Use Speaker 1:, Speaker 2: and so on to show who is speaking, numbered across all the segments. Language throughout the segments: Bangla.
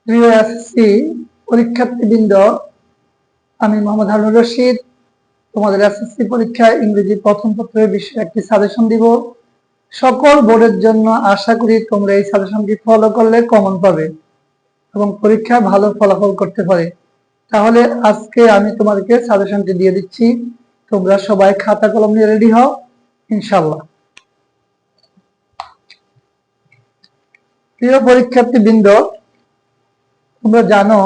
Speaker 1: প্রিয় এসএসসি পরীক্ষার্থীবৃন্দ, আমি মোহাম্মদ হারুনুর রশিদ তোমাদের এসএসসি পরীক্ষায় ইংরেজি প্রথম পত্রের বিষয়ে একটি সাজেশন দিব। সকল বোর্ডের জন্য আশা করি তোমরা এই সাজেশনটি ফলো করলে কমন পাবে এবং পরীক্ষায় ভালো ফলাফল করতে পারে। তাহলে আজকে আমি তোমাদেরকে সাজেশনটি দিয়ে দিচ্ছি, তোমরা সবাই খাতা কলম নিয়ে রেডি হও ইনশাআল্লাহ। প্রিয় পরীক্ষার্থীবৃন্দ, তোমরা জানো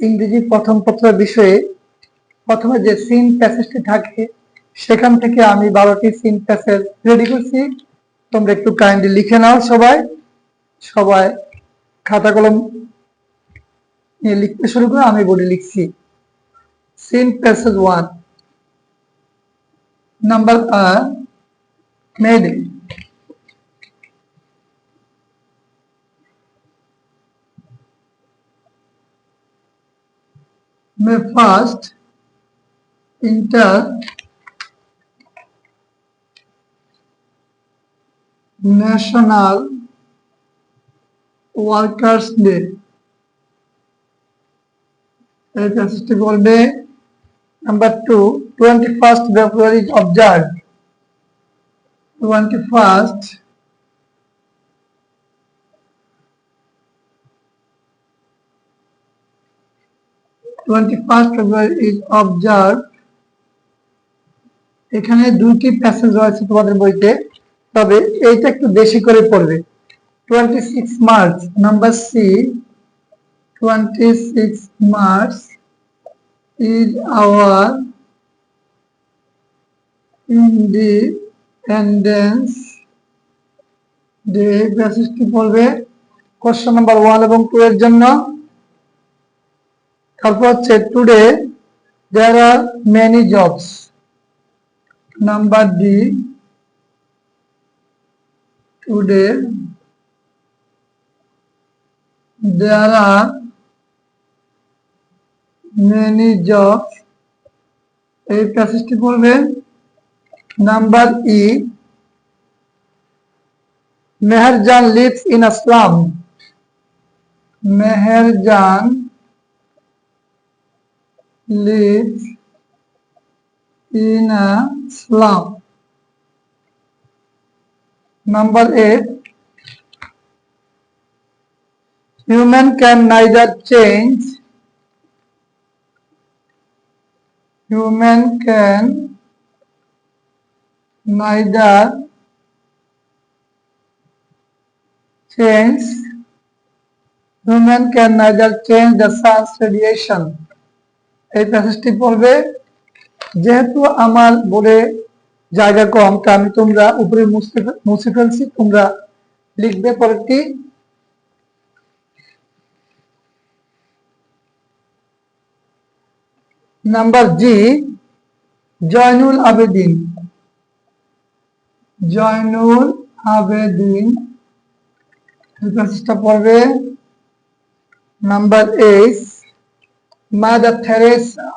Speaker 1: ইংরেজি প্রথম পত্রের বিষয়ে প্রথমে যে সিন প্যাসেজটি থাকে সেখান থেকে আমি 12টি সিন প্যাসেজ রেডি করছি। তোমরা একটু কাইন্ডলি লিখে নাও। সবাই সবাই খাতা কলম নিয়ে লিখতে শুরু করে আমি বোর্ডে লিখছি। Seen passage 1, number মেডে। May first enter National Workers Day. এই প্যাসেজটি বলবে। Number 2, 21st February is observed. 21st February is observed. এখানে দুইটি প্যাসেজ রয়েছে তোমাদের বইতে, তবে এইটা একটু বেশি করে পড়বে। 26 March, number C, 26 March is our Independence Day. প্যাসেজটি পড়বে কোশ্চেন নাম্বার 1 এবং 2 এর জন্য। তারপর হচ্ছে today there are many jobs, number D, today there are many jobs, এই প্যাসেজটি পড়বে। Number E, Meherjan lives in a slum, Meherjan lives in a slum. Number 8, human can neither change change the sun's radiation. এই প্যাসেজটি পড়বে। যেহেতু আমার বোর্ডে জায়গা কম, তা আমি তোমরা উপরে মুছে ফেলছি, তোমরা লিখবে পরেরটি। নাম্বার জি, জয়নুল আবেদিন, এই প্যাসেজটা পড়বে। Number H, mother Theresa,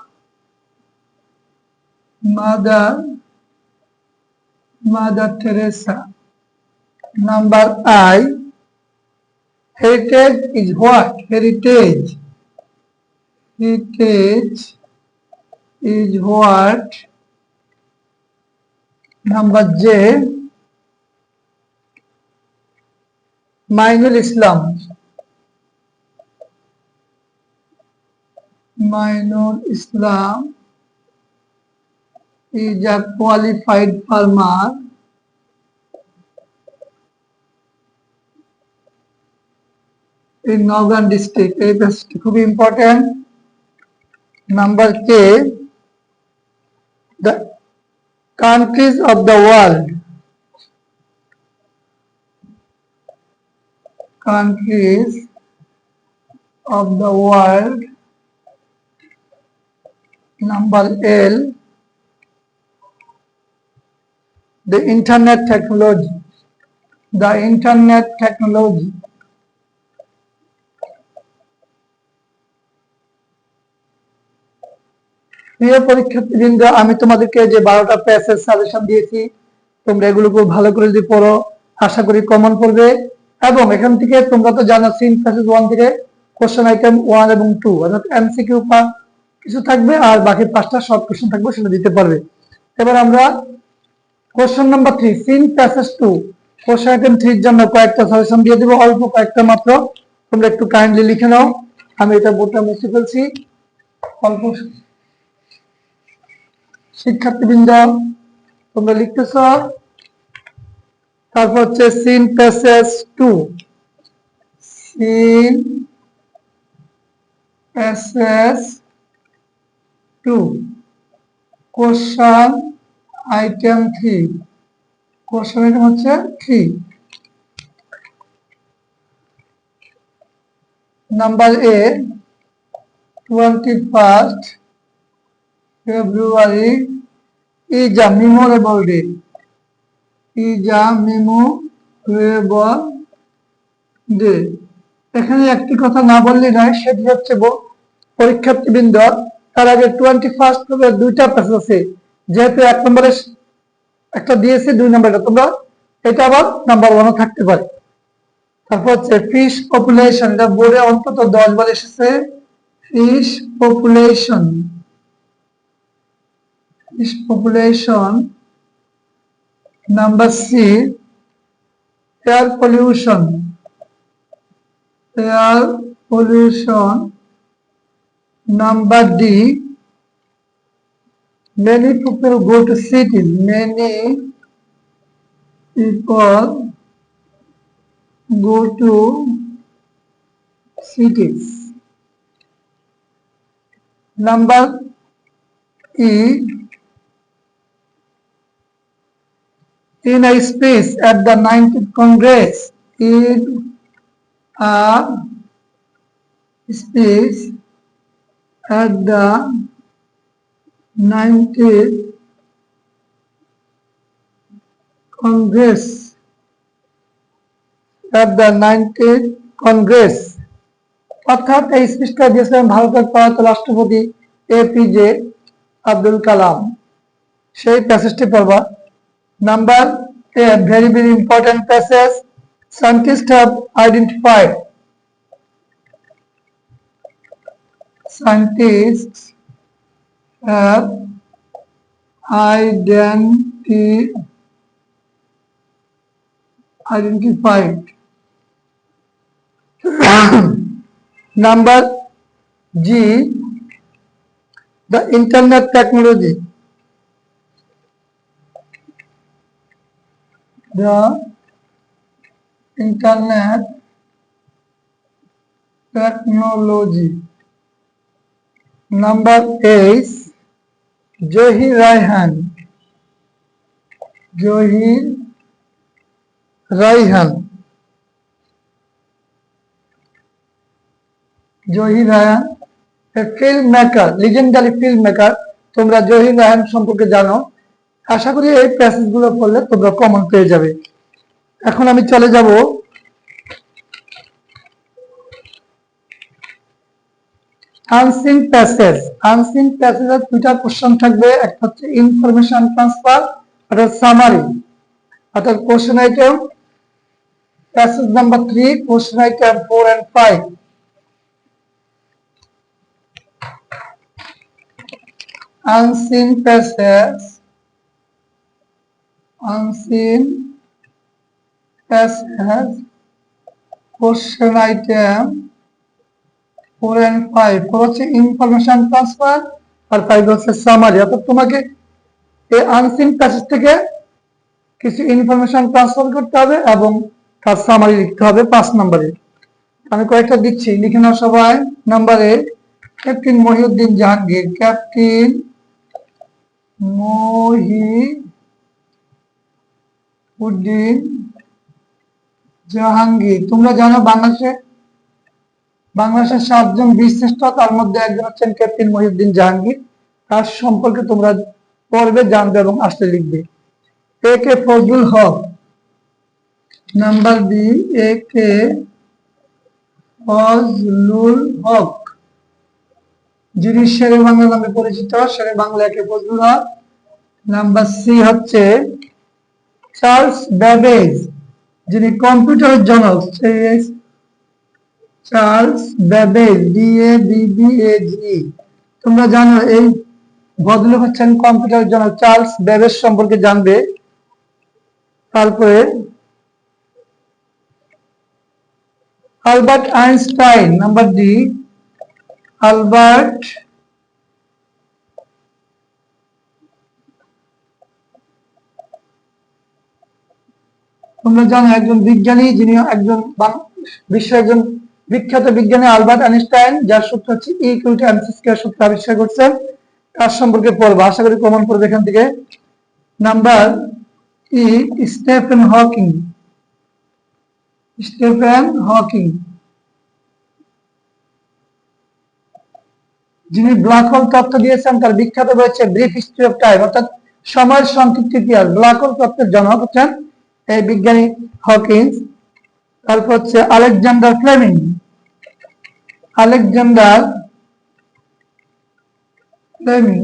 Speaker 1: Mother Teresa. Number I, heritage is what? Heritage is what? Number J, Mainul Islam, is a qualified farmer in Northern district. এই প্যাসেজটি খুবই important. Number K, the countries of the world, Number L, the internet technology, প্রিয় পরীক্ষার্থীবৃন্দ, আমি তোমাদেরকে যে 12টা প্যাসেজ সাজেশন দিয়েছি, তোমরা এগুলোকে ভালো করে যদি পড়ো আশা করি কমন পড়বে। এবং এখান থেকে তোমরা তো জানো সিন প্যাসেজ 1 থেকে কোশ্চেন আইটেম 1 এবং 2, অর্থাৎ এমসিকিউ কিছু থাকবে আর বাকি 5টা শর্ট কোশ্চেন থাকবে, সেটা দিতে পারবে। এবার আমরা question number 3 seen passage 2, question item 3 এর জন্য কয়েকটা সাজেশন দিয়ে দিব, অল্প কয়েকটা মাত্র, তোমরা একটু কাইন্ডলি লিখে নাও। আমি এটা বোর্ডটা মুছে ফেলছি। অল্প শিক্ষার্থীবৃন্দ তোমরা লিখতেছ। তারপর হচ্ছে seen passage 2, seen passage 2, question item 3, question item হচ্ছে 3। Number A 21 February is a memorable day, is a memorable day। এখানে একটি কথা না বললে নয়, সেটি হচ্ছে পরীক্ষার্থীবৃন্দ, তার আগে 21 February দুইটা প্যাসেজ আছে, যেহেতু 1 নম্বরে একটা দিয়েছে, 2 নম্বরটা তোমরা এটা আবার নাম্বার 1 থাকতে পারে। তারপর হচ্ছে ফিশ পপুলেশন, এটা বোর্ডে অন্তত 10 বার এসেছে। Fish population, fish population. Number C air pollution, air pollution. Number D many people go to cities, many people go to cities. Number E in a speech at the 19th Congress, in a speech at the 19th Congress, at the 19th Congress, অর্থাৎ এই স্পিচটা দিয়েছিলেন ভারতের প্রয়াত রাষ্ট্রপতি এপিজে আব্দুল কালাম। সেই প্যাসেজটি পড়বা। Number a very very important passage, scientist have identified, scientists have identified. Number G, the internet technology, the internet technology. Number is Johir Raihan, Johir Raihan, Johir Raihan, a filmmaker, legendary filmmaker। তোমরা জহির রায়হান সম্পর্কে জানো, আশা করি এই প্যাসেজ গুলো পড়লে তোমরা কমন পেয়ে যাবে। এখন আমি চলে যাব আনসিন প্যাসেজ। আনসিন প্যাসেজের দুইটা কোশ্চেন থাকবে, একটা হচ্ছে ইনফরমেশন ট্রান্সফার, একটা সামারি। অর্থাৎ question item passage number 3, question item 4 and 5। unseen passage, unseen passage, question item 4 and 5। 4 হচ্ছে ইনফরমেশন ট্রান্সফার আর 5 হচ্ছে সামারি। অর্থাৎ তোমাকে এই আনসিন প্যাসেজ থেকে কিছু ইনফরমেশন ট্রান্সফার করতে হবে এবং তার সামারি লিখতে হবে 5 নম্বরে। আমি কয়েকটা দিচ্ছি, লিখে নাও সবাই। নাম্বারে ক্যাপ্টেন মহিউদ্দিন জাহাঙ্গীর, ক্যাপ্টেন মহিউদ্দিন জাহাঙ্গীর। তোমরা জানো বাংলাদেশের 7 জন বীরশ্রেষ্ঠ, তার মধ্যে একজন হচ্ছেন ক্যাপ্টেন মহিউদ্দিন জাহাঙ্গীর। তার সম্পর্কে তোমরা পড়বে, জানবে এবং আসলে লিখবে। এ কে ফজলুল হক। নাম্বার বি এ কে ফজলুল হক, যিনি শেরে বাংলা নামে পরিচিত, শেরে বাংলা একে ফজলুল হক। নাম্বার সি হচ্ছে চার্লস ব্যাবেজ, যিনি কম্পিউটারের জনক, চার্লস ব্যাবেজ, BABBAGE। তোমরা জানো এই ভদ্রলোক হচ্ছেন কম্পিউটার জনক। চার্লস ব্যাবেজ সম্পর্কে জানবে। তারপরে Albert Einstein, number D, Albert তোমরা জানো একজন বিজ্ঞানী, যিনি একজন বিশ্বের একজন বিখ্যাত বিজ্ঞানী আলবার্ট আইনস্টাইন, যার সূত্র হচ্ছে E=mc² সূত্র আবিষ্কার করছেন। তার সম্পর্কে পড়বো, আশা করি প্রমাণ করবে এখান থেকে। Number E, Stephen Hawking. Stephen Hawking যিনি ব্ল্যাক হোল তত্ত্ব দিয়েছেন, তার বিখ্যাত রয়েছে ব্রিফ হিস্ট্রি অফ টাইম, অর্থাৎ সময়ের সংক্ষিপ্ত ইতিহাস। ব্ল্যাক হোল তত্ত্বের জনক হচ্ছেন এই বিজ্ঞানী হকিংস। তারপর হচ্ছে আলেকজান্ডার ফ্লেমিং। আলেকজান্ডার ফ্লেমিং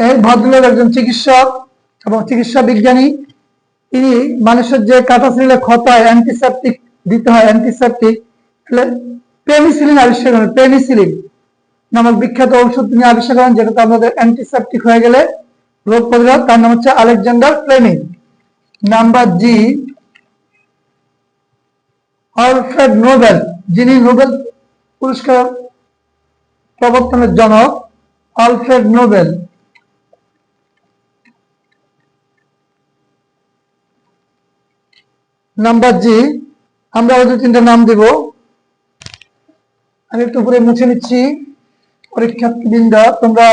Speaker 1: এই ভদ্রলোক একজন চিকিৎসক এবং চিকিৎসা বিজ্ঞানী। তিনি মানুষের যে কাটা শরীরে ক্ষত হয়, অ্যান্টিসেপটিক দিতে হয়, অ্যান্টিসেপটিক পেনিসিলিন আবিষ্কার করেন। পেনিসিলিন নামক বিখ্যাত ঔষধ তিনি আবিষ্কার করেন, যেটাতে আমাদের অ্যান্টিসেপটিক হয়ে গেলে রোগ প্রতিরোধ। তার নাম হচ্ছে আলেকজান্ডার ফ্লেমিং। নাম্বার জি, আলফ্রেড নোবেল, যিনি নোবেল পুরস্কার প্রবর্তনের জনক, আলফ্রেড নোবেল। নাম্বার জি, আমরা ওদের তিনটা নাম দিব। আমি একটু উপরে মুছে নিচ্ছি। পরীক্ষার্থীবৃন্দ, তোমরা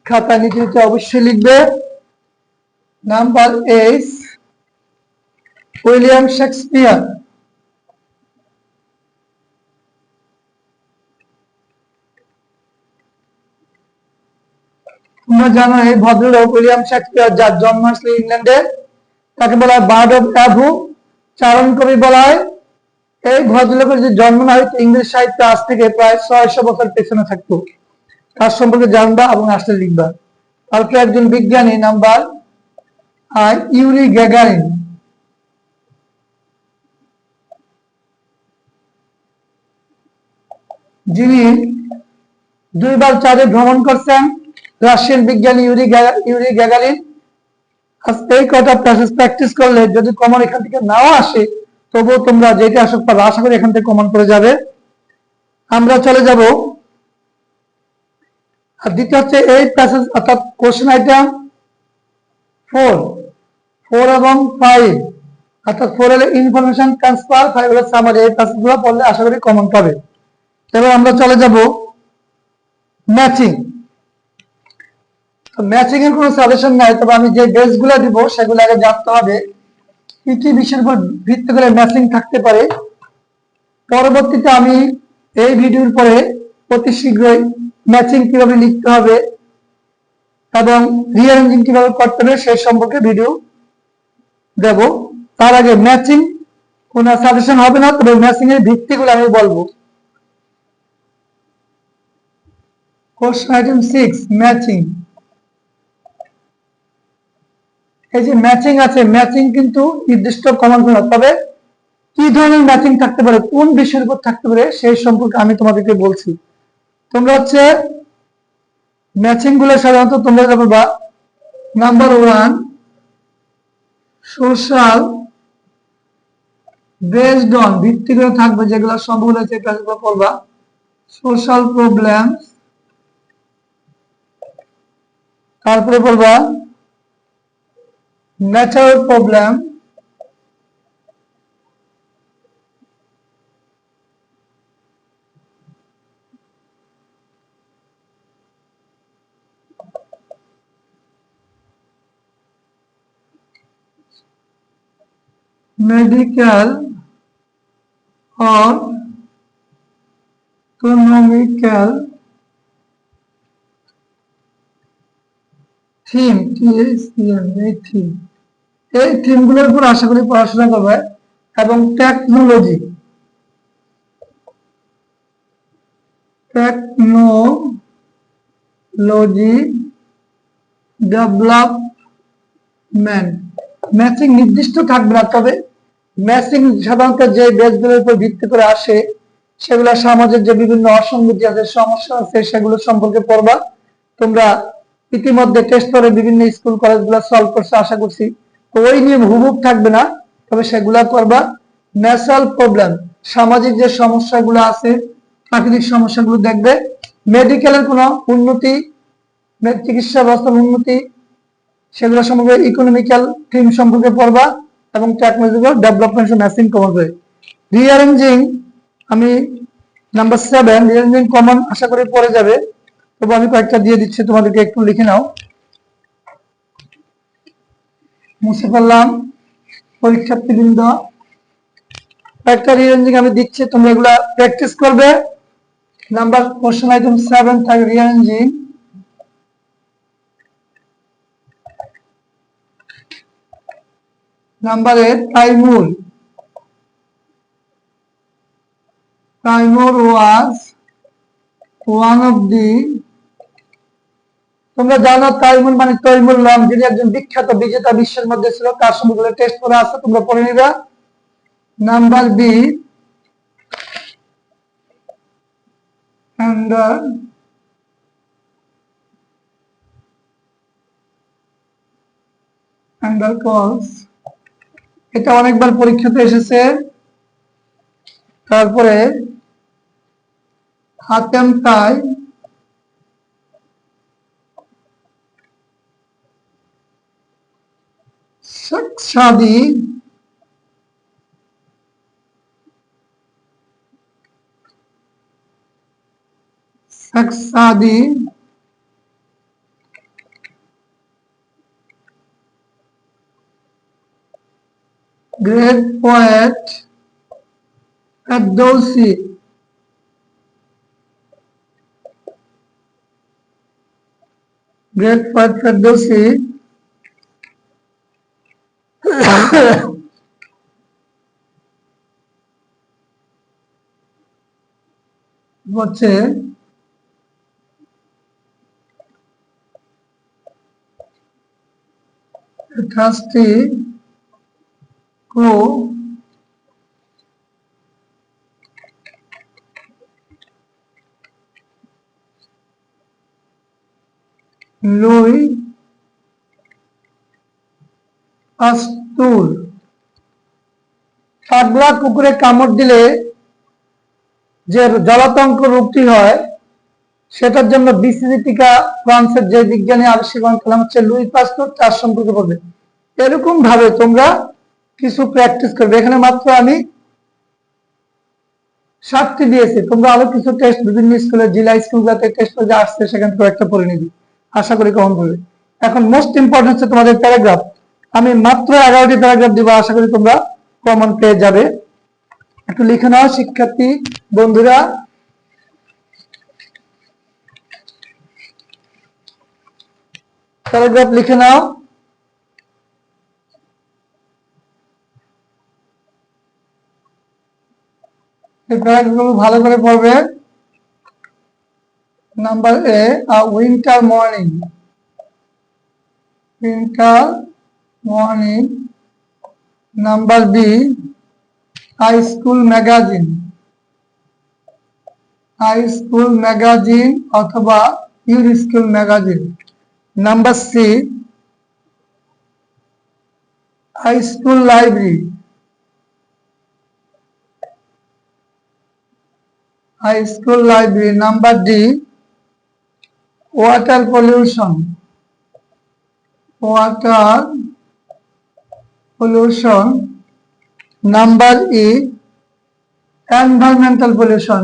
Speaker 1: খাতা নিচে নিচে অবশ্যই লিখবে। Number H, William Shakespeare. তোমরা জানো এই ভদ্রলোক উইলিয়াম শেক্সপিয়ার, যার জন্ম হয়েছিল ইংল্যান্ডে, তাকে বলা হয় বার্ড অফ অ্যাভু, চারণ কবি বলা হয়। এই ভদ্রলোকের যে জন্ম না হয়তো ইংরেজ সাহিত্য আজ থেকে প্রায় 600 বছর পেছনে থাকতো। তার সম্পর্কে জানবা এবং আসলে লিখবা। তারপরে একজন বিজ্ঞানী, নাম্বার ইউরি গ্যাগারিন। যিনি 2বার চাঁদে ভ্রমণ করছেন, রাশিয়ান বিজ্ঞানী ইউরি গ্যাগারিন। এই কটা প্যাসেজ প্র্যাকটিস করলে যদি কমন এখান থেকে নাও আসে, তবুও তোমরা যেটা আসুক পারবে, আশা করি এখান থেকে কমন করে যাবে। আমরা চলে যাব আর দ্বিতীয় হচ্ছে এই প্যাসেজ, অর্থাৎ কোশ্চেন আইটেম 4 এবং 5, অর্থাৎ 4 হলে ইনফরমেশন ট্রান্সফার, 5 হলে সামারি। এই প্যাসেজগুলো পড়লে আশা করি কমন পাবে। এবার আমরা চলে যাব ম্যাচিং। ম্যাচিং এর কোনো সাজেশন নাই, তবে আমি যে বেসগুলো দিব সেগুলো আগে জানতে হবে কি কি বিষয়ের উপর ভিত্তি করে ম্যাচিং থাকতে পারে। পরবর্তীতে আমি এই ভিডিওর পরে অতি শীঘ্রই ম্যাচিং কিভাবে লিখতে হবে এবং রিঅ্যারেঞ্জিং কিভাবে করতে হবে সেই সম্পর্কে ভিডিও দেব। তার আগে ম্যাচিং কোনো সাজেশন হবে না, তবে ম্যাচিং এর ভিত্তিগুলো আমি বলবো। Question item 6, matching. এই যে ম্যাচিং আছে, ম্যাচিং কিন্তু নির্দিষ্ট কমন না, তবে কি ধরনের ম্যাচিং থাকতে পারে, কোন বিষয়ের উপর থাকতে পারে সেই সম্পর্কে আমি তোমাদেরকে বলছি। তোমরা হচ্ছে ম্যাচিং গুলো সাধারণত তোমরা বলবা, নাম্বার 1 সোশ্যাল বেসড অন, ভিত্তি করে থাকবে যেগুলো সম্ভব হয়েছে ক্লাসগুলো পড়বা। সোশ্যাল প্রবলেম, তারপরে বলবা natural problem, medical or economical theme, এই থিম, এই থিমগুলোর উপর আশা করি পড়াশোনা করবে। এবং টেকনোলজি, ডেভেলপমেন্ট। ম্যাচিং নির্দিষ্ট থাকবে না, তবে ম্যাচিং সাধারণত যে বেসগুলোর উপর ভিত্তি করে আসে, সেগুলো সমাজের যে বিভিন্ন অসঙ্গতি আছে, সমস্যা আছে, সেগুলো সম্পর্কে পড়বা। তোমরা ইতিমধ্যে টেস্ট করে বিভিন্ন স্কুল কলেজগুলো সলভ করছে আশা করছি, তো ওই নিয়ে হুবহুব থাকবে না, তবে সেগুলা করবা। ন্যাচারাল প্রবলেম, সামাজিক যে সমস্যাগুলো আছে, প্রাকৃতিক সমস্যাগুলো দেখবে। মেডিকেলের কোনো উন্নতি, চিকিৎসা ব্যবস্থার উন্নতি, সেগুলো সম্পর্কে ইকোনমিক্যাল থিম সম্পর্কে পড়বা এবং টেকনোলজিক্যাল ডেভেলপমেন্ট ম্যাচিং কমন হবে। রিঅ্যারেঞ্জিং, আমি নাম্বার 7 রিঅ্যারেঞ্জিং কমন আশা করি পড়ে যাবে, তবে আমি কয়েকটা দিয়ে দিচ্ছি, তোমাদেরকে একটু লিখে নাও। মুছে ফেললাম পরীক্ষার্থীবৃন্দ, কয়েকটা রিঅ্যারেঞ্জিং আমি দিচ্ছি, তোমরা এগুলা প্র্যাকটিস করবে। নাম্বার কোশ্চেন আইটেম 7 থাকে রিঅ্যারেঞ্জিং। নাম্বারে Taimur was one of the, তোমরা জানো তাইমুর মানে তৈমুর লং, যিনি একজন বিখ্যাত বিজেতা বিশ্বের মধ্যে ছিল, তার সম্পর্কে টেস্ট করা আছে, তোমরা পড়ে নিবা। নাম্বার বি অ্যান্ডার কলস, এটা অনেকবার পরীক্ষাতে এসেছে। তারপরে হাতেম তাই, সাদি, সাদি, great poet Ferdousi, great poet Ferdousi হচ্ছে thirsty crow লুই পাস্তুর। পাগলা কুকুরে কামড় দিলে যে জলাতঙ্ক রোগটি হয়, সেটার জন্য বিসিজি টিকা ফ্রান্সের যে বিজ্ঞানী আবিষ্কার করেন হচ্ছে লুই পাস্তুর, তার সম্পর্কে বলবে। এরকম ভাবে তোমরা কিছু প্র্যাকটিস করবে। এখানে মাত্র আমি 7টি দিয়েছি, তোমরা আরো কিছু টেস্ট বিভিন্ন স্কুলে, জেলা স্কুলগুলোতে টেস্ট করে আসছে, সেখান থেকে একটা পড়ে নিবি, আশা করি কমন করবে। এখন মোস্ট ইম্পর্টেন্ট হচ্ছে তোমাদের প্যারাগ্রাফ। আমি মাত্র 11টি প্যারাগ্রাফ দিব, আশা করি তোমরা কমন পেয়ে যাবে। একটু লিখে নাও শিক্ষার্থী বন্ধুরা। প্যারাগ্রাফ লিখে নাও। এই প্যারাগ্রাফগুলো ভালো করে পড়বে। Number A, winter morning, winter morning. Number B, high school magazine, high school magazine অথবা your school magazine. Number C, high school library, high school library. Number D, water pollution, water pollution. Number E, environmental pollution,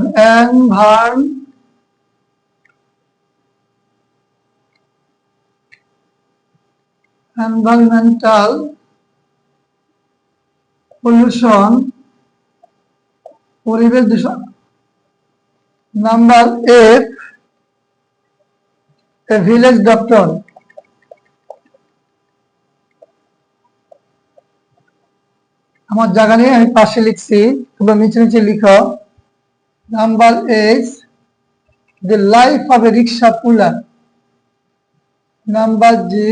Speaker 1: environmental pollution, পরিবেশ দূষণ। Number F, a village doctor. আমার জায়গা নিয়ে আমি পাশে লিখছি, তোমরা নিচে নিচে লিখো। Number H, the life of a rickshaw puller. Number G,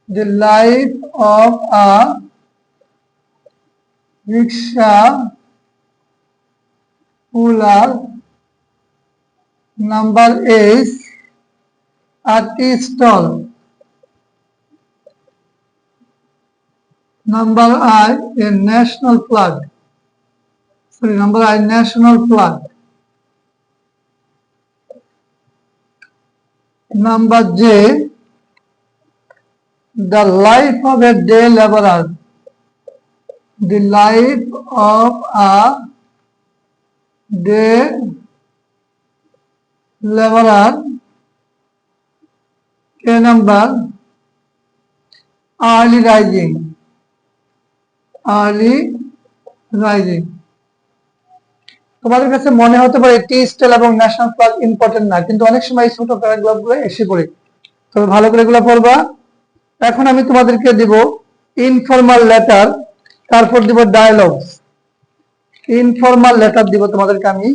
Speaker 1: the life of a rickshaw, cooler, number 8 a tea stall. Number I, a national flag. Sorry, number I, national flag. Number J, the life of a day laborer. The life of a day laborer. K number, early rising. Early rising. তোমাদের কাছে মনে হতে পারে টি স্টেল এবং ন্যাশনাল ফ্ল্যাগ ইম্পর্টেন্ট না, কিন্তু অনেক সময় ছোট প্যারাগ্রাফগুলো এসে পড়ে, তবে ভালো করে এগুলো পড়বা। এখন আমি তোমাদেরকে দিব ইনফর্মাল লেটার, তারপর দিব ডায়ালগস। ইনফর্মাল লেটার দিব তোমাদেরকে আমি।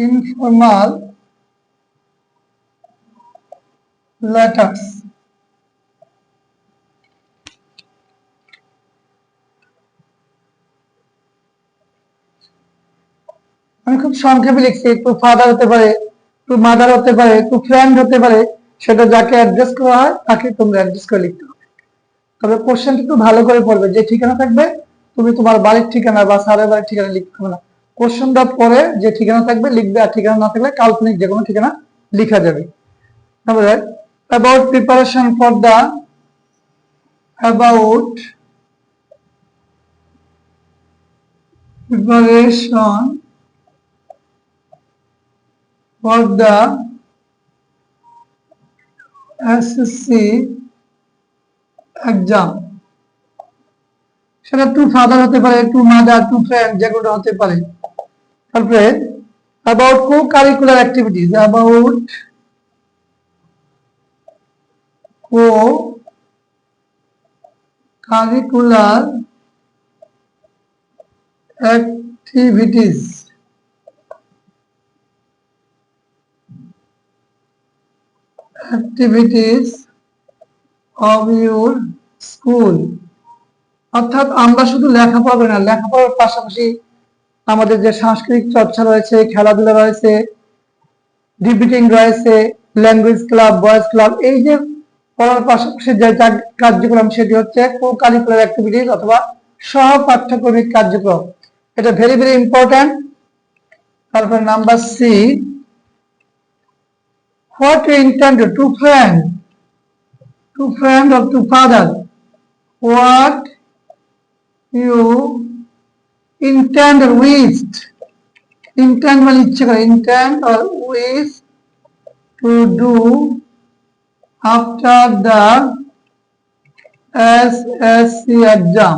Speaker 1: Informal letters. আমি খুব সংক্ষেপে লিখছি, একটু ফাদার হতে পারে, একটু মাদার হতে পারে, একটু ফ্রেন্ড হতে পারে, সেটা যাকে অ্যাড্রেস করা হয় তাকে তোমরা অ্যাড্রেস করে লিখতে হবে। তবে কোশ্চেনটা একটু ভালো করে পড়বে, যে ঠিকানা থাকবে তুমি তোমার বাড়ির ঠিকানা বা স্যারের বাড়ির ঠিকানা লিখতে হবে না। কোশ্চেনটা পরে যে ঠিকানা থাকবে লিখবে, আর ঠিকানা না থাকলে কাল্পনিক যে কোনো ঠিকানা লেখা যাবে। তারপরে about preparation for the about preparation for the SSC exam. সেটা টু ফাদার হতে পারে, টু মাদার, টু ফ্রেন্ড, যেগুলো হতে পারে। তারপরে about co-curricular activities, about co-curricular activities of your school. অর্থাৎ আমরা শুধু লেখাপড়া না, লেখাপড়ার পাশাপাশি আমাদের যে সাংস্কৃতিক চর্চা রয়েছে, খেলাধুলা রয়েছে, ডিবেটিং রয়েছে, ল্যাঙ্গুয়েজ ক্লাব, বয়েজ ক্লাব, এই যে পড়ার পাশাপাশি যে কার্যক্রম সেটি হচ্ছে কো-কারিকুলার অ্যাক্টিভিটিস অথবা সহ পাঠ্যক্রমিক কার্যক্রম। এটা ভেরি ভেরি ইম্পর্টেন্ট। তারপর number C, what you intend to friend or to father, what you intend or wished, intend মানে ইচ্ছে করে, intend or wish to do after the SSC exam.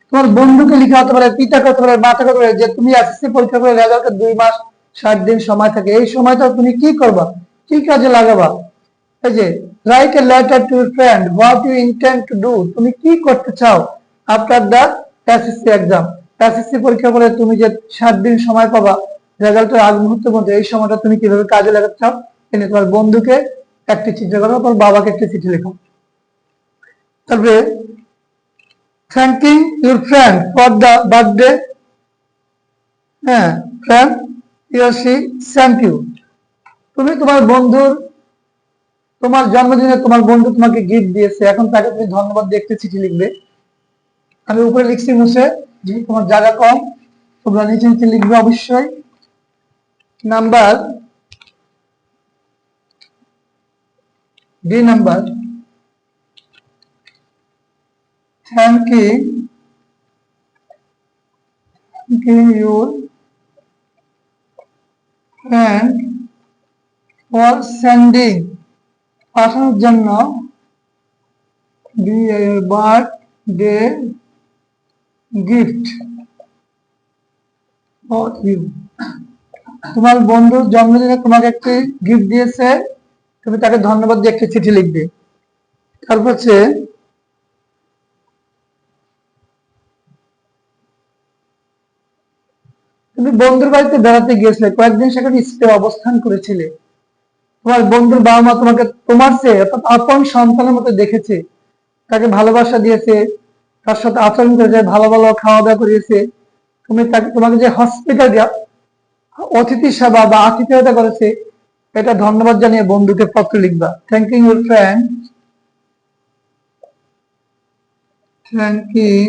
Speaker 1: তোমার বন্ধুকে লিখা হতে পারে, পিতাকে হতে পারে, মাতাকে হতে পারে, যে তুমি এসএসসি পরীক্ষা করে রেজাল্টে 2 মাস 60 দিন সময় থাকে, এই সময়টা তুমি কি করবা, কি কাজে লাগাবা। এই যে write a letter to your friend, what you intend to do, তুমি কি করতে চাও after the SSC exam. SSC পরীক্ষা করে তুমি যে 60 দিন সময় পাবা রেজাল্টের আগ মুহূর্তের মধ্যে, এই সময়টা তুমি কিভাবে কাজে লাগাতে চাও, এনে তোমার বন্ধুকে একটি চিঠি করো, তোমার বাবাকে একটি চিঠি লেখো। তারপরে thanking your friend for the birthday, হ্যাঁ friend he or she thank you, তুমি তোমার বন্ধুর, তোমার জন্মদিনে তোমার বন্ধু তোমাকে গিফট দিয়েছে, এখন তাকে তুমি ধন্যবাদ দিয়ে একটি চিঠি লিখবে। আমি উপরে লিখছি মুছে, যে তোমার জায়গা কম, তোমরা নিচে নিচে লিখবে অবশ্যই। Number D number, thanking your friend for sending, পাঠানোর জন্য, বার্থডে গিফট ফর ইউ, তোমার বন্ধুর জন্মদিনে তোমাকে একটি গিফট দিয়েছে, তুমি তাকে ধন্যবাদ দিয়ে একটি চিঠি লিখবে। তারপর হচ্ছে তুমি বন্ধুর বাড়িতে বেড়াতে গিয়েছিলে, কয়েকদিন সেখানে স্টে অবস্থান করেছিলে। তোমার বন্ধুর বাবা মা তোমাকে তোমার চেয়ে অর্থাৎ আপন সন্তানের মতো দেখেছে, তাকে ভালোবাসা দিয়েছে, তার সাথে আচরণ করেছে, ভালো ভালো খাওয়া দাওয়া করিয়েছে। তোমাকে যে হসপিটাল অতিথি সেবা বা আতিথেয়তা করেছে, এটা ধন্যবাদ জানিয়ে বন্ধুকে পত্র লিখবা। Thanking your friend, thanking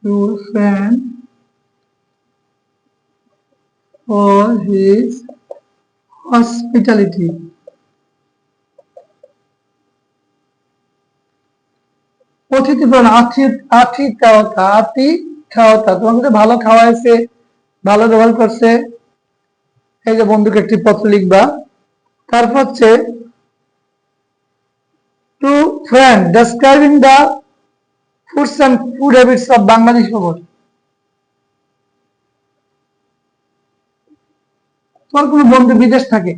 Speaker 1: your friend for his hospitality. অতিথিপরায়ণ, আতিথেয়তা, তোমাকে ভালো খাওয়াইছে, ভালো ব্যবহার করছে, এই যে বন্ধুকে একটি পত্র লিখবা। তারপর হচ্ছে to friend describing the foods and food habits of Bangladesh খবর। তোমার কোনো বন্ধু বিদেশ থাকে,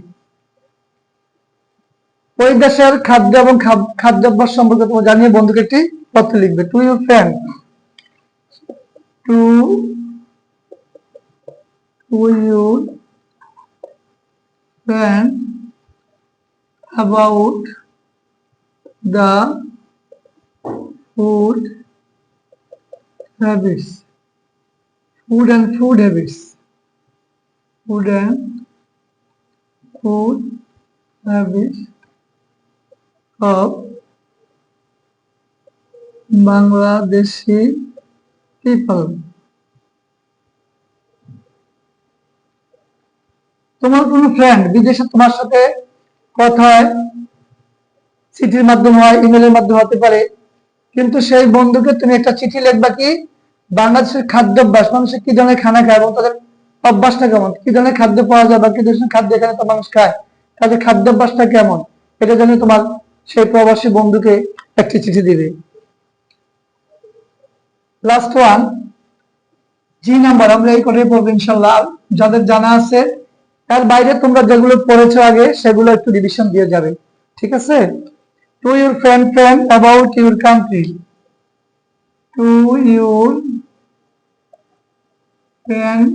Speaker 1: ওই দেশের খাদ্য এবং খাদ্যাভ্যাস সম্পর্কে তোমার জানিয়ে বন্ধুকে একটি পত্র লিখবে। Two your friend, two your friend about the food habits, food and food habits, food and food habits of Bangladeshi people. তোমার কোনো ফ্রেন্ড বিদেশে তোমার সাথে কথা হয়, চিঠির মাধ্যমে হয়, ইমেলের মাধ্যমে হতে পারে, কিন্তু সেই বন্ধুকে তুমি একটা চিঠি লিখবা কি বাংলাদেশের খাদ্যাভ্যাস, মানুষের কি ধরনের খানা খায় এবং তাদের অভ্যাসটা কেমন, কি ধরনের খাদ্য পাওয়া যায় বা কি ধরনের খাদ্য এখানে তো মানুষ খায়, তাদের খাদ্যাভ্যাসটা কেমন, এটা জন্য তোমার সেই প্রবাসী বন্ধুকে একটি চিঠি দিবে। লাস্ট ওয়ান, জি নাম্বার, আমরা এই করে পড়বো ইনশাল্লাহ। যাদের জানা আছে, তার বাইরে তোমরা যেগুলো পড়েছো আগে সেগুলো একটু রিভিশন দিয়ে যাবে, ঠিক আছে? Two your friend about your country, two your friend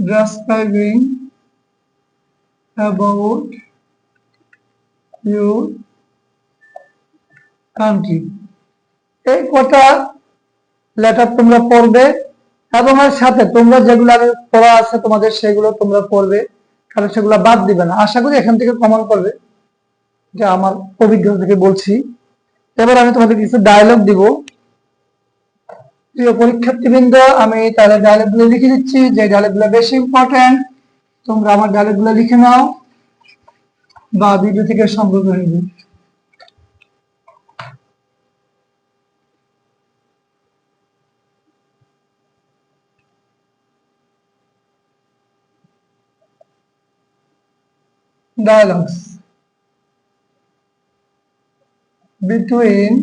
Speaker 1: describing about your country। এই কটা লেটার তোমরা পড়বে এবং এর সাথে তোমরা যেগুলো আগে পড়া আছে তোমাদের সেগুলো তোমরা পড়বে, কারণ সেগুলো বাদ দিবে না। আশা করি এখান থেকে কমন করবে, যে আমার অভিজ্ঞতা থেকে বলছি। এবার আমি তোমাদের কিছু ডায়লগ দিব। প্রিয় পরীক্ষার্থীবৃন্দ, আমি তাদের ডায়লগ গুলো লিখে দিচ্ছি, যে ডায়লগ গুলো বেশি ইম্পর্টেন্ট তোমরা আমার ডায়লগ গুলো লিখে নাও বা ভিডিও থেকে সংগ্রহ করে নিবে। Dialogues between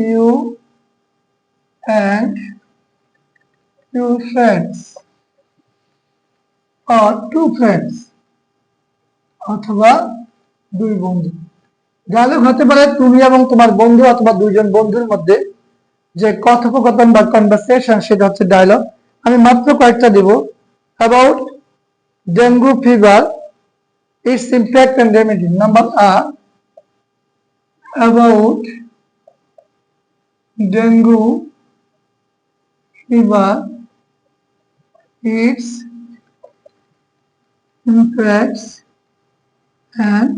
Speaker 1: you and your friends or two friends অথবা দুই বন্ধু। ডায়লগ হতে পারে তুমি এবং তোমার বন্ধু অথবা দুইজন বন্ধুর মধ্যে যে কথোপকথন বা কনভারসেশন, সেটা হচ্ছে ডায়লগ। আমি মাত্র কয়েকটা দিব। About dengue fever, its impact and remedy. Number A, about dengue fever, its impacts and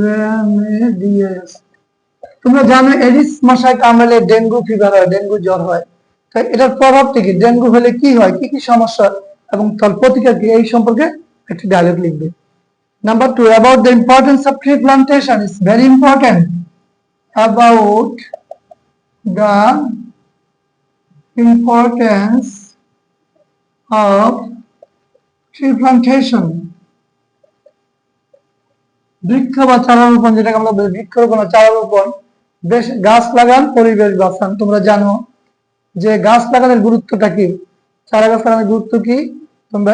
Speaker 1: remedies. তোমরা জানো এডিস মশায় কামড়ালে ডেঙ্গু ফিভার হয়, ডেঙ্গু জ্বর হয়। তাই এটার প্রভাবটা কি, ডেঙ্গু হলে কি হয়, কি কি সমস্যা এবং তার প্রতিকার কি, এই সম্পর্কে একটি ডায়লগ লিখবে। Number 2, about the importance of tree plantation is very important. About the importance of tree plantation. বৃক্ষ বা চারারোপণ, যেটাকে আমরা বৃক্ষরোপণ, চারারোপণ, বেশ গাছ লাগান, পরিবেশ বাঁচান। তোমরা জানো যে গাছ লাগানোর গুরুত্বটা কি, চারা গাছ লাগানোর গুরুত্ব কি, তোমরা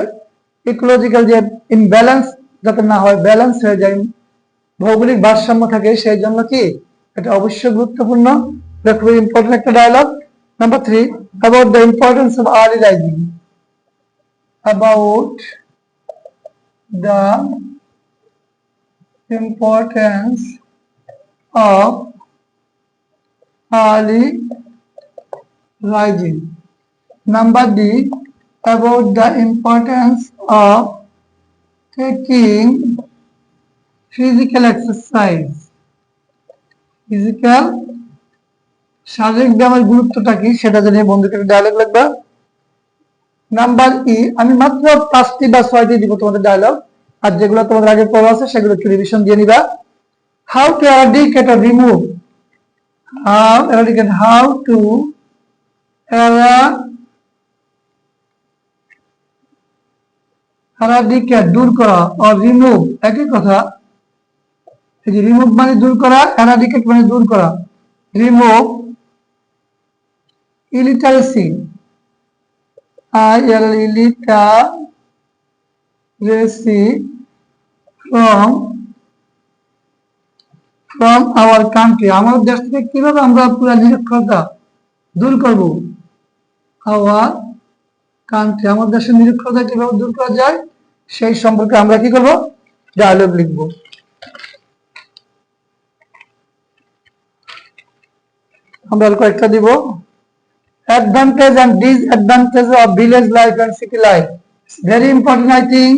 Speaker 1: ইকোলজিক্যাল যে ইমব্যালেন্স যাতে না হয়, ব্যালেন্স হয়ে যায়, ভৌগোলিক ভারসাম্য থাকে, সেই জন্য কি এটা অবশ্যই গুরুত্বপূর্ণ। খুবই ইম্পর্টেন্ট একটা dialogue. Number 3, about the importance of early rising, about the importance of early rising. Number D, about the importance of taking physical exercise. Physical শারীরিক ব্যায়ামের গুরুত্বটা কি সেটা জেনে বন্ধুকে ডায়লগ লিখবা। নাম্বার ই, আমি মাত্র 5টি বা 6টি দিব তোমাদের ডায়লগ, আর যেগুলো তোমাদের আগে পড়া আছে সেগুলো একটু রিভিশন দিয়ে নিবা। How to eradicate or remove, how to eradicate দূর করা, or remove একই কথা। এই যে রিমুভ মানে দূর করা, eradicate মানে দূর করা। Remove illiteracy, illiteracy from our country, আমাদের দেশ থেকে কিভাবে আমরা পুরো নিরক্ষরতা দূর করব। our country, আমাদের দেশের নিরক্ষরতা কিভাবে দূর করা যায় সেই সম্পর্কে আমরা কি করব, ডায়লগ লিখব। আমরা কয়েকটা দিব। Advantage and disadvantage of village life and city life. It's very important, I think.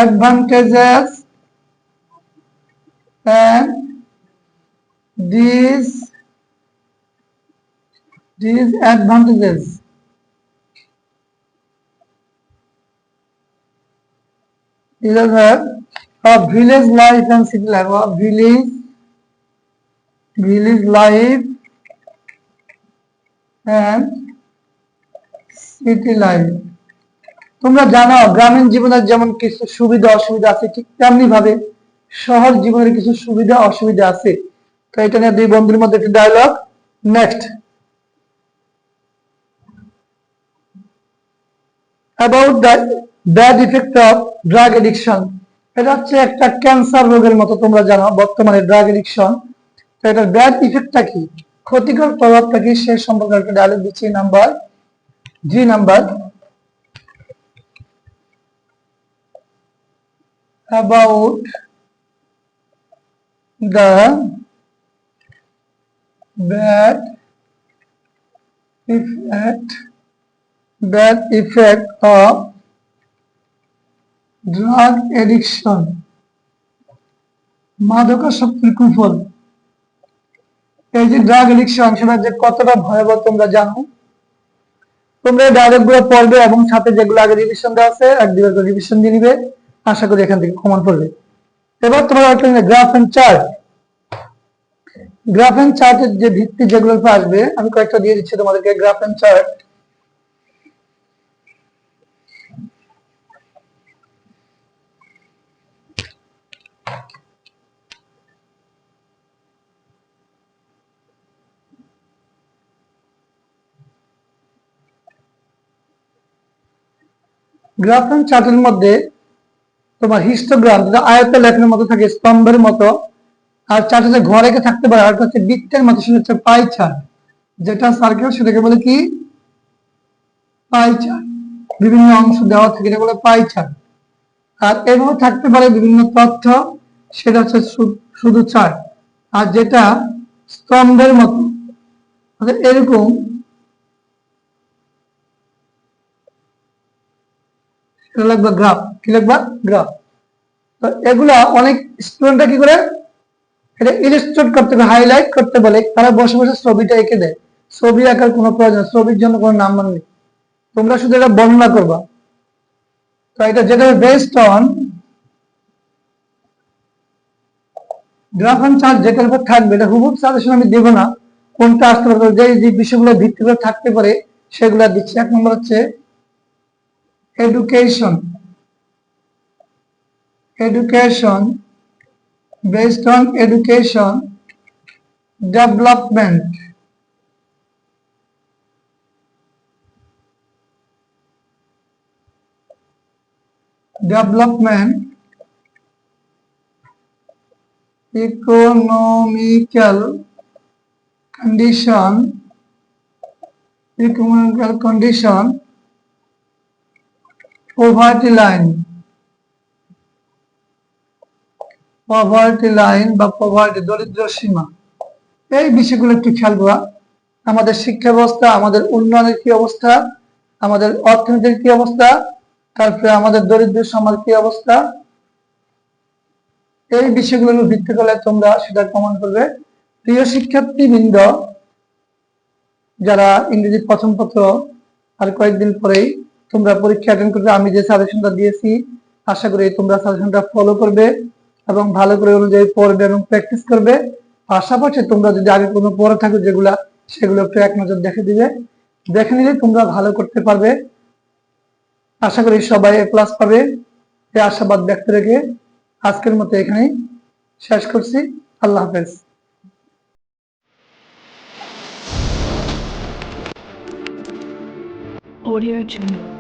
Speaker 1: Advantages and disadvantages of village life and city life, of village life and city life. তোমরা জানো গ্রামীণ জীবনের যেমন কিছু সুবিধা অসুবিধা আছে, ঠিক তেমনি ভাবে শহর জীবনের কিছু সুবিধা অসুবিধা আছে। তো এটা নিয়ে দুই বন্ধুর মধ্যে একটা dialogue. Next, about the bad effect of drug addiction, এটা হচ্ছে একটা ক্যান্সার রোগের মতো, তোমরা জানো বর্তমানে ড্রাগ এডিকশন। তো এটার ব্যাড ইফেক্টটা কি, ক্ষতিকর প্রভাবটা কি, সে সম্পর্কে একটা ডায়লগ দিচ্ছি। Number G, number about the bad effect of drug addiction, মাদকাসক্তির কুফল। এই যে ড্রাগ এডিকশন সেটা যে কতটা ভয়াবহ তোমরা জানো। তোমরা ডায়লগ গুলো পড়বে এবং সাথে যেগুলো আগে রিভিশন দেওয়া আছে এক দুবার করে রিভিশন দিয়ে নিবে, আশা করি এখান থেকে কমন পড়বে। এবার তোমরা একটা graph and chart, graph and চার্টের যে ভিত্তি যেগুলো আসবে আমি কয়েকটা দিয়ে দিচ্ছি তোমাদেরকে। Graph and chart, graph and চার্টের মধ্যে তোমার হিস্টোগ্রাম যেটা আয়ত্তের লেখার মতো থাকে, স্তম্ভের মতো, আর চার্টে যে ঘর রেখে থাকতে পারে, আর হচ্ছে বৃত্তের মতো, সেটা হচ্ছে পাই চার্ট। যেটা সার্কেল সেটাকে বলে কি, পাই চার্ট। বিভিন্ন অংশ দেওয়া থাকে এটা বলে পাই চার্ট। আর এভাবে থাকতে পারে বিভিন্ন তথ্য, সেটা হচ্ছে শুধু চার্ট। আর যেটা স্তম্ভের মতো এরকম, সেটা লিখবা গ্রাফ। কি লিখবা, গ্রাফ। তো এগুলা অনেক স্টুডেন্টরা কি করে, এটা ইলাস্ট্রেট করতে হবে, হাইলাইট করতে বলে, তারা বসে বসে ছবিটা এঁকে দেয়। ছবি আঁকার কোনো প্রয়োজন, ছবির জন্য কোনো নাম্বার নেই, তোমরা শুধু এটা বর্ণনা করবা। তো এটা যেটা based on graph and chart, যেটার উপর থাকবে, এটা হুবহু সাজেশন আমি দেবো না, কোনটা আসতে পারে, যে বিষয়গুলো ভিত্তি করে থাকতে পারে সেগুলো দিচ্ছি। এক নম্বর হচ্ছে education, based on education development, development, economical condition, poverty line, বা পভার্টি দরিদ্র সীমা। এই বিষয়গুলো একটু খেয়াল করা। আমাদের শিক্ষা ব্যবস্থা, আমাদের উন্নয়নের কি অবস্থা, আমাদের অর্থনীতির কি অবস্থা, তারপরে আমাদের দরিদ্র সমাজ কি অবস্থা, এই বিষয়গুলোর ভিত্তি করে তোমরা সেটা প্রমাণ করবে। প্রিয় শিক্ষার্থীবৃন্দ, যারা ইংরেজি প্রথম পত্র আর কয়েকদিন পরেই তোমরা পরীক্ষা অ্যাটেন্ড করবে, আমি যে সাজেশনটা দিয়েছি আশা করি তোমরা সাজেশনটা ফলো করবে এবং ভালো করে অনুযায়ী পড়বে এবং প্র্যাকটিস করবে। পাশাপাশি তোমরা যদি আগে কোনো পড়ে থাকো যেগুলা, সেগুলো একটু এক নজর দেখে দিবে, দেখে নিলে তোমরা ভালো করতে পারবে। আশা করি সবাই এ প্লাস পাবে, এই আশাবাদ ব্যক্ত রেখে আজকের মতো এখানেই শেষ করছি। আল্লাহ হাফেজ।
Speaker 2: Audio Jungle.